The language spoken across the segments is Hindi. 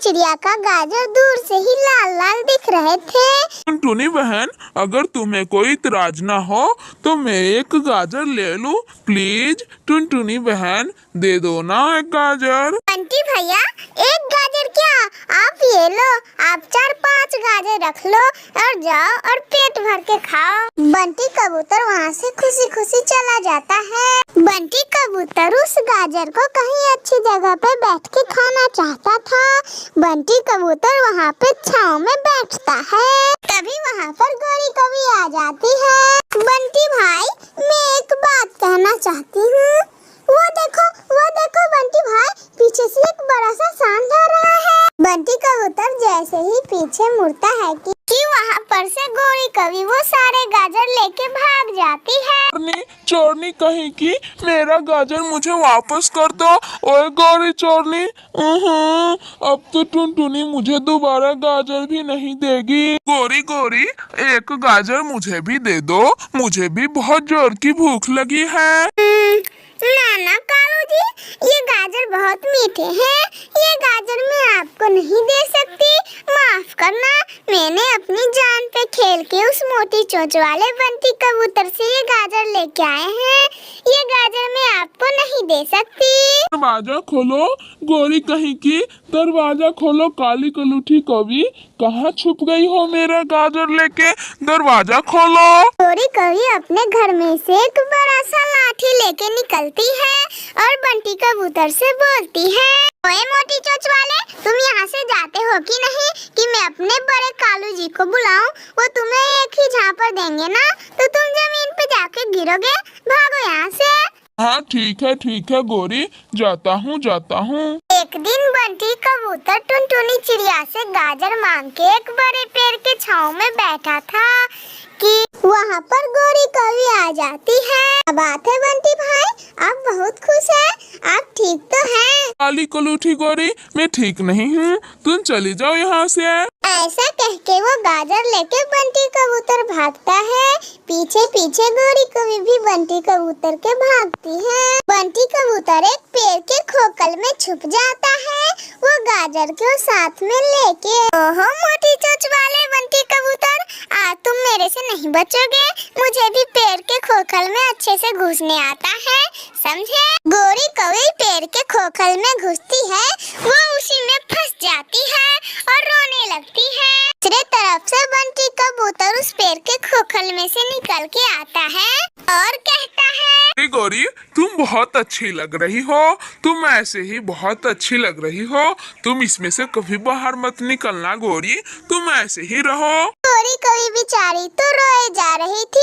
चिड़िया का गाजर दूर से ही लाल लाल दिख रहे थे। टुनटुनी बहन, अगर तुम्हें कोई इतराज ना हो तो मैं एक गाजर ले लूं प्लीज। टुनटुनी बहन, दे दो ना एक गाजर। बंटी भैया, एक गाजर क्या, आप ये लो, आप 4-5 गाजर रख लो और जाओ और पेट भर के खाओ। बंटी कबूतर वहाँ से खुशी खुशी चला जाता है। बंटी कबूतर उस गाजर को कहीं अच्छी जगह पे बैठ के खाना चाहता था। बंटी कबूतर वहाँ पे छांव में बैठता है। तभी वहाँ पर गौरी कवि आ जाती है। बंटी भाई, मैं एक बात कहना चाहती हूँ। वो देखो बंटी भाई, पीछे से एक बड़ा सा सांड आ रहा है। बंटी कबूतर जैसे ही पीछे मुड़ता है कि वहाँ पर से गौरी कवि वो सारे गाजर लेके भाग जाती है। चोरनी कहीं की, मेरा गाजर मुझे वापस कर दो। ओए गौरी चोरनी, अब तो टुनटुनी मुझे दोबारा गाजर भी नहीं देगी। गौरी गौरी, एक गाजर मुझे भी दे दो, मुझे भी बहुत जोर की भूख लगी है। ना कालू जी, ये गाजर बहुत मीठे हैं, ये गाजर मैं आपको नहीं दे सकती। माफ करना, मैंने अपनी जान पे खेल के उस मोटी चोंच वाले बंटी कबूतर से ये गाजर लेके आए हैं। ये गाजर मैं आपको नहीं दे सकती। दरवाजा खोलो गौरी कहीं की, दरवाजा खोलो। काली कलूठी कवि, कहाँ छुप गई हो मेरा गाजर लेके? दरवाजा खोलो। गौरी कवि अपने घर में से एक बड़ा सा लाठी लेके निकलती है और बंटी कबूतर से बोलती है, ओए मोटी चोंच वाले, तुम यहाँ से जाते हो कि नहीं कि मैं अपने बड़े कालू जी को बुलाऊं? वो तुम्हें एक ही झापड़ देंगे ना तो तुम जमीन पे जाके गिरोगे। भागो यहाँ से। हाँ ठीक है गौरी, जाता हूँ। एक दिन बंटी कबूतर टुनटुनी चिड़िया से गाजर मांग के एक बड़े पेड़ के छांव में बैठा था कि वहाँ पर गौरी कवि आ जाती है। बात है बंटी भाई, आप बहुत खुश हैं, आप ठीक तो हैं? काली कलूठी गौरी, मैं ठीक नहीं हूँ, तुम चली जाओ यहाँ से। ऐसा कह के वो गाजर लेके बंटी कबूतर भागता है। पीछे पीछे गौरी कवि भी बंटी कबूतर के भागती है। बंटी कबूतर एक पेड़ के खोखल में छुप जाता है, वो गाजर को साथ में लेके। ओहो मोटी चोंच वाले बंटी कबूतर, आज तुम मेरे से नहीं बचोगे, मुझे भी पेड़ के खोखल में अच्छे से घुसने आता है, समझे? गौरी कवि पेड़ के खोखल में घुसती है, वो उसी में फंस जाती है और रोने लगती है। दूसरी तरफ से बंटी कबूतर उस पेड़ के खोखल में से निकल के आता है और कहता है, गौरी तुम बहुत अच्छी लग रही हो, तुम ऐसे ही बहुत अच्छी लग रही हो, तुम इसमें से कभी बाहर मत निकलना गौरी, तुम ऐसे ही रहो। गौरी कवि बेचारी तो रोए जा रही थी।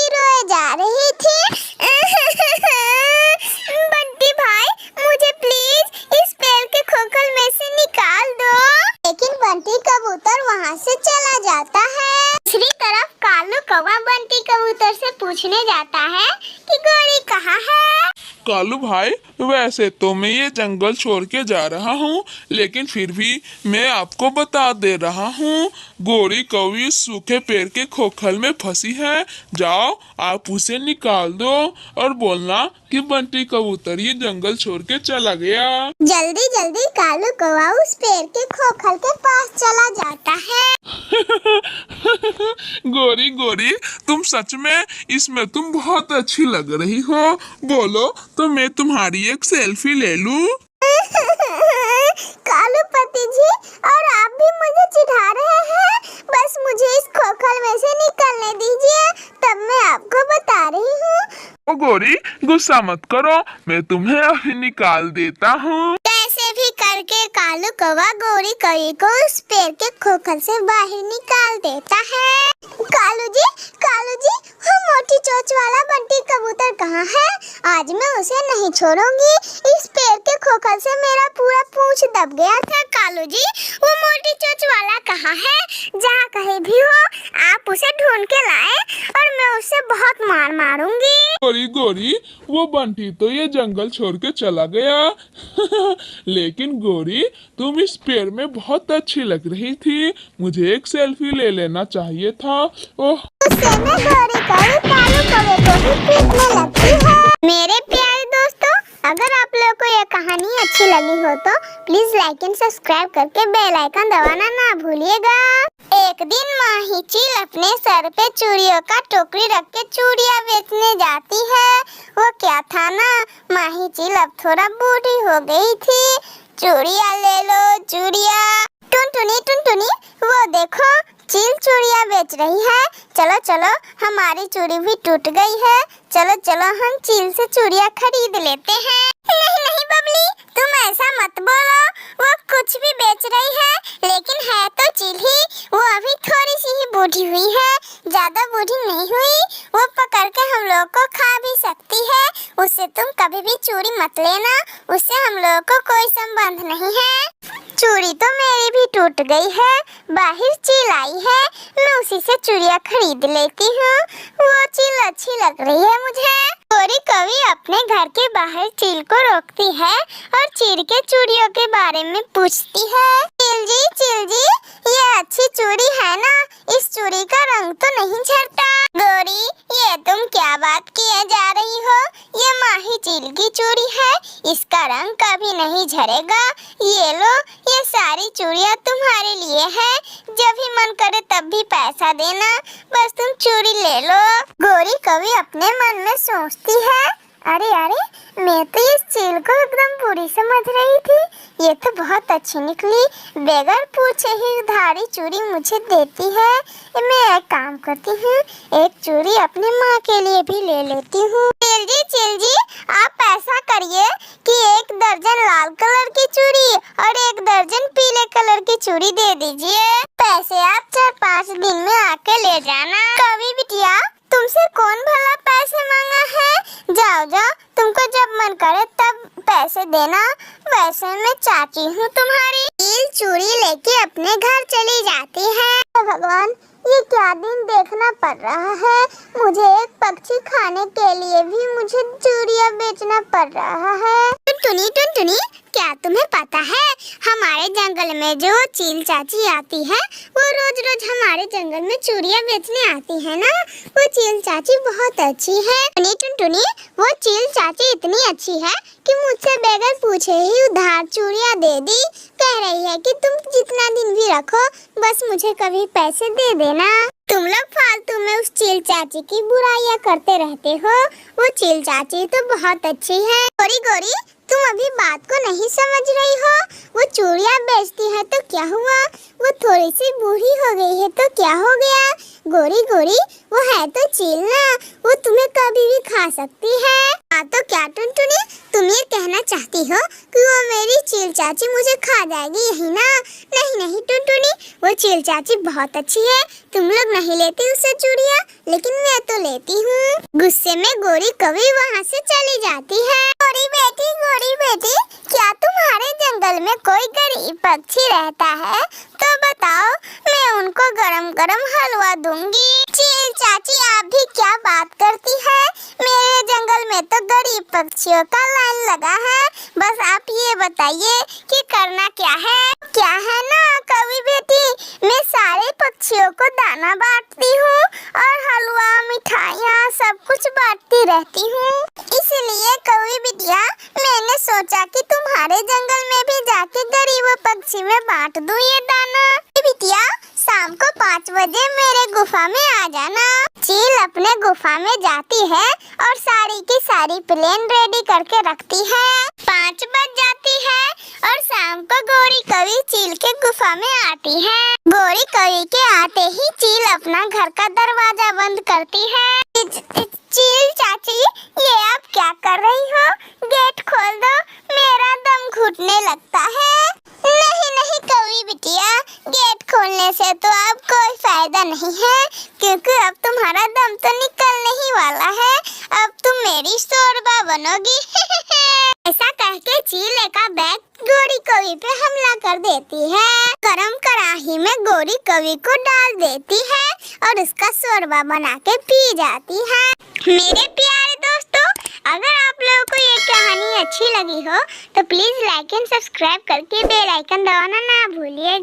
बंटी भाई, मुझे प्लीज इस पेड़ के खोखल में से निकाल दो। लेकिन बंटी कबूतर वहाँ से चला जाता है। दूसरी तरफ कालू कौवा बंटी कबूतर से पूछने जाता है कि गौरी कहाँ है? कालू भाई, वैसे तो मैं ये जंगल छोड़ के जा रहा हूँ, लेकिन फिर भी मैं आपको बता दे रहा हूँ, गौरी कवि सूखे पेड़ के खोखल में फंसी है। जाओ आप उसे निकाल दो और बोलना कि बंटी कबूतर ये जंगल छोड़ के चला गया। जल्दी जल्दी कालू कौवा उस पेड़ के खोखल के पास चला जाता है। गौरी तुम सच में इसमें तुम बहुत अच्छी लग रही हो, बोलो तो मैं तुम्हारी एक सेल्फी ले लूं? कालू पति जी, और आप भी मुझे चिढ़ा रहे हैं? बस मुझे इस खोखल में से निकलने दीजिए, तब मैं आपको बता रही हूँ। ओ गौरी, गुस्सा मत करो, मैं तुम्हें अभी निकाल देता हूँ। कैसे भी करके कालू कौवा गौरी कवि को उस पेड़ के खोखल से बाहर निकाल देता है। कालू जी, वो मोटी चोंच वाला बंटी कबूतर कहाँ है? आज मैं उसे नहीं छोड़ूंगी। इस पेड़ के खोखल से मेरा पूरा पूंछ दब गया था। कालू जी, वो मोटी चोंच वाला कहाँ है? जहाँ कहीं भी हो, आप उसे ढूंढ के लाए और मैं उसे बहुत मार मारूंगी। गौरी, वो बंटी तो ये जंगल छोड़ के चला गया। लेकिन गौरी, तुम इस पेड़ में बहुत अच्छी लग रही थी, मुझे एक सेल्फी ले लेना चाहिए था। ओह, उससे मैं गौरी कवि कालू कौवे को ही पीटने लगती है। मेरे प्यारे दोस्तों, अगर आप लोगों को ये कहानी अच्छी लगी हो तो प्लीज लाइक एंड सब्सक्राइब करके बेल आइकन दबाना ना भूलिएगा। एक दिन माही चील अपने सर पे चूड़ियों का टोकरी रख के चूड़ियाँ बेचने जाती है। वो क्या था ना, माही चील अब थोड़ा बूढ़ी हो गई थी। चूड़ियाँ ले लो चूड़ियाँ। टुनटुनी वो देखो चील चूड़ियाँ बेच रही है। चलो चलो हमारी चूड़ी भी टूट गई है, चलो चलो हम चील से चूड़ियाँ खरीद लेते हैं। नहीं बबली, तुम ऐसा मत बोलो, वो कुछ भी बेच रही है लेकिन है तो चील ही। वो अभी थोड़ी सी ही बूढ़ी हुई है, ज्यादा बूढ़ी नहीं हुई। वो पकड़ के हम लोग को खा भी सकती है। उससे तुम कभी भी चूड़ी मत लेना, उससे हम लोगों को कोई संबंध नहीं है। चूड़ी तो मेरी भी टूट गई है, बाहर चील आई है, मैं उसी से चूड़ियाँ खरीद लेती हूँ। वो चील अच्छी लग रही है मुझे। गोरी कवि अपने घर के बाहर चील को रोकती है और चील के चूड़ियों के बारे में पूछती है। चील जी ये अच्छी चूड़ी है ना, इस चूड़ी का रंग तो नहीं झड़ता। गोरी ये तुम क्या बात किए जा रही हो, ये माही चील की चूड़ी है, इसका रंग कभी नहीं झड़ेगा। ये लो, ये सारी चूड़ियाँ तुम्हारे लिए है, जब भी मन करे तब भी पैसा देना, बस तुम चूड़ी ले लो। गोरी कवि अपने मन में सोचती है, अरे मैं तो इस चील को एकदम बुरी समझ रही थी, ये तो बहुत अच्छी निकली, बगैर पूछे ही उधारी चूड़ी मुझे देती है। मैं एक काम करती हूँ, एक चूड़ी अपने माँ के लिए भी ले लेती हूँ। चील जी आप ऐसा करिए कि 1 दर्जन लाल कलर की चूड़ी और 1 दर्जन पीले कलर की चूड़ी दे दीजिए। पैसे आप 4-5 दिन में आके ले जाना। कवि बिटिया तुमसे कौन भला पैसे मांगा है, जाओ तुमको जब मन करे तब पैसे देना, वैसे मैं चाची हूँ तुम्हारी। चील चूड़ी लेके अपने घर चली जाती है। भगवान ये क्या दिन देखना पड़ रहा है, मुझे एक पक्षी खाने के लिए भी मुझे चूड़ियाँ बेचना पड़ रहा है। टुनटुनी क्या तुम्हें पता है हमारे जंगल में जो चील चाची आती है वो रोज हमारे जंगल में चूड़ियाँ बेचने आती है ना। वो चील चाची बहुत अच्छी है। टुनटुनी वो चील चाची इतनी अच्छी है कि मुझसे बगैर पूछे ही उधार चूड़ियाँ दे दी। कह रही है कि तुम जितना दिन भी रखो बस मुझे कभी पैसे दे देना। तुम लोग फालतू में उस चील चाची की बुराइयां करते रहते हो, वो चील चाची तो बहुत अच्छी है। गोरी तुम अभी बात को नहीं समझ रही हो, वो चूड़ियाँ बेचती है तो क्या हुआ, वो थोड़ी सी बूढ़ी हो गई है तो क्या हो गया। गोरी वो है तो चील ना, वो तुम्हें कभी भी खा सकती है। हाँ तो क्या टुनटुनी तुम ये कहना चाहती हो कि वो मेरी चील चाची मुझे खा जाएगी, यही ना। नहीं टुनटुनी वो चील चाची बहुत अच्छी है, तुम लोग नहीं लेती उससे चूड़ियाँ लेकिन मैं तो लेती हूँ। गुस्से में गोरी कवि वहाँ से चली जाती है। गोरी बेटी क्या तुम्हारे जंगल में कोई गरीब पक्षी रहता है तो बताओ, मैं उनको गरम हलवा दूंगी। चील चाची आप भी क्या बात करती है, मेरे जंगल में तो गरीब पक्षियों का लाइन लगा है, बस आप ये बताइए कि करना क्या है ना कवि बेटी, मैं सारे पक्षियों को दाना बांटती हूँ और हलवा मिठाइयाँ सब कुछ बांटती रहती हूँ। इसलिए कवि बिटिया मैंने सोचा कि तुम्हारे जंगल में भी जाके गरीबों पक्षी में बांट दूँ ये दाना। बिटिया शाम को 5 बजे मेरे गुफा में आ जाना। चील अपने गुफा में जाती है और सारी की सारी प्लेन रेडी करके रखती है। 5 बज जाती है और शाम को गोरी कवि चील के गुफा में आती है। गोरी कवि के आते ही चील अपना घर का दरवाजा बंद करती है। चील चाची ये आप क्या कर रही हो, गेट खोल दो, मेरा दम घुटने लगता है। नहीं कवि बिटिया, गेट खोलने से तो अब कोई फायदा नहीं है, क्योंकि अब तुम्हारा दम तो निकलने ही वाला है, अब तुम मेरी शोरबा बनोगी। ऐसा कह के चील का बैग गोरी कवि पे हमला कर देती है। गरम कढ़ाई में गोरी कवि को डाल देती है और उसका शोरबा बना के पी जाती है। मेरे प्यारे दोस्तों, अगर आप लोगों को ये कहानी अच्छी लगी हो तो प्लीज लाइक एंड सब्सक्राइब करके बेल आइकन दबाना ना भूलिएगा।